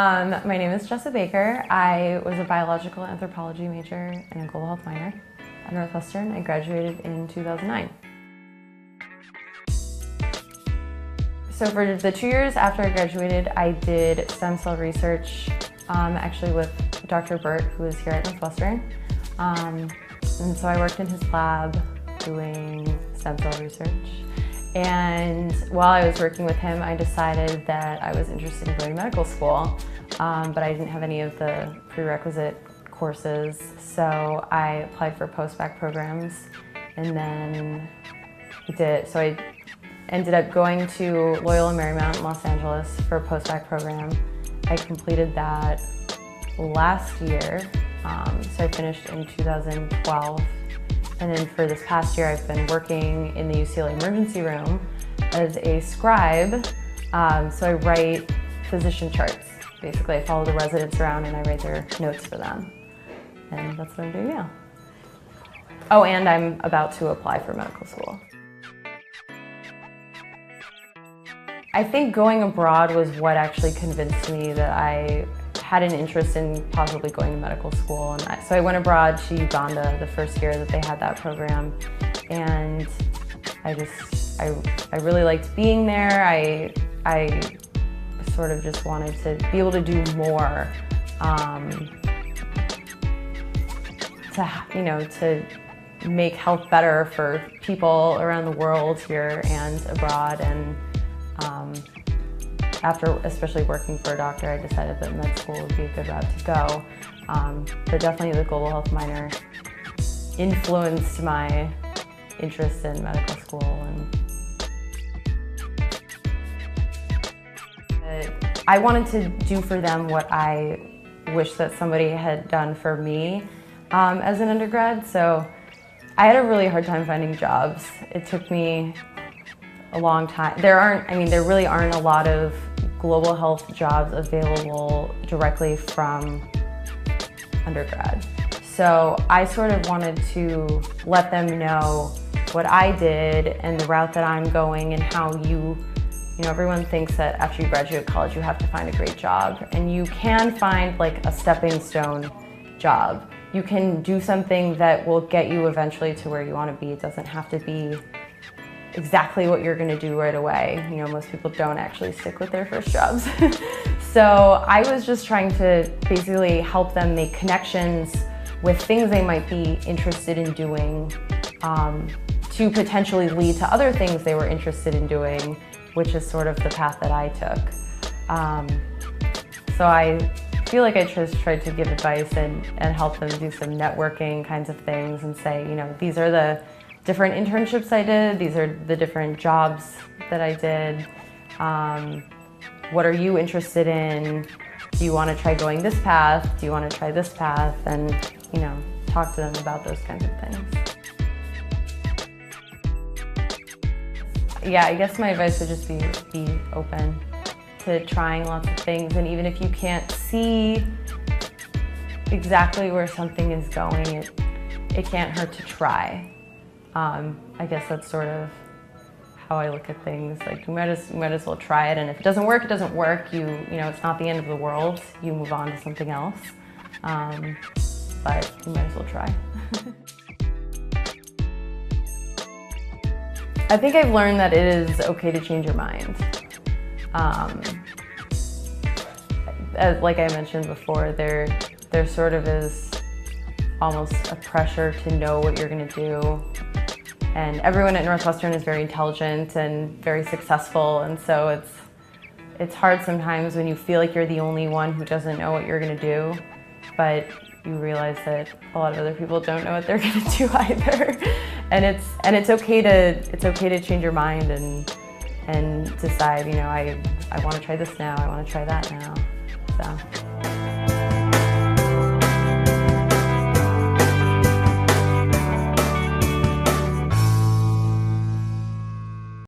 My name is Jessa Baker. I was a biological anthropology major and a global health minor at Northwestern. I graduated in 2009. So for the 2 years after I graduated, I did stem cell research, actually with Dr. Burt, who is here at Northwestern. And so I worked in his lab doing stem cell research. And while I was working with him, I decided that I was interested in going to medical school, but I didn't have any of the prerequisite courses. So I applied for post-bac programs, and then I ended up going to Loyola Marymount in Los Angeles for a post-bac program. I completed that last year, so I finished in 2012. And then for this past year, I've been working in the UCLA emergency room as a scribe. So I write physician charts. Basically, I follow the residents around and I write their notes for them. And that's what I'm doing now. Oh, and I'm about to apply for medical school. I think going abroad was what actually convinced me that I had an interest in possibly going to medical school. And so I went abroad to Uganda the first year that they had that program. And I really liked being there. I sort of just wanted to be able to do more to make health better for people around the world here and abroad. And after especially working for a doctor, I decided that med school would be a good route to go. But definitely the global health minor influenced my interest in medical school. And I wanted to do for them what I wish that somebody had done for me as an undergrad. So I had a really hard time finding jobs. It took me a long time. There really aren't a lot of global health jobs available directly from undergrad. So I sort of wanted to let them know what I did and the route that I'm going and how everyone thinks that after you graduate college you have to find a great job, and you can find like a stepping stone job. You can do something that will get you eventually to where you want to be. It doesn't have to be exactly what you're going to do right away. Most people don't actually stick with their first jobs. So I was just trying to basically help them make connections with things they might be interested in doing to potentially lead to other things they were interested in doing, which is sort of the path that I took. So I feel like I just tried to give advice and help them do some networking kinds of things and say, these are the different internships I did, these are the different jobs that I did. What are you interested in? Do you want to try going this path? Do you want to try this path? And, talk to them about those kinds of things. Yeah, I guess my advice would just be open to trying lots of things. And even if you can't see exactly where something is going, it can't hurt to try. I guess that's sort of how I look at things. Like you might as well try it, and if it doesn't work, it doesn't work. It's not the end of the world. You move on to something else, but you might as well try. I think I've learned that it is okay to change your mind. Like I mentioned before, there sort of is almost a pressure to know what you're going to do. And everyone at Northwestern is very intelligent and very successful, and so it's hard sometimes when you feel like you're the only one who doesn't know what you're going to do, but you realize that a lot of other people don't know what they're going to do either. And it's okay to change your mind and decide, I want to try this now, I want to try that now. So.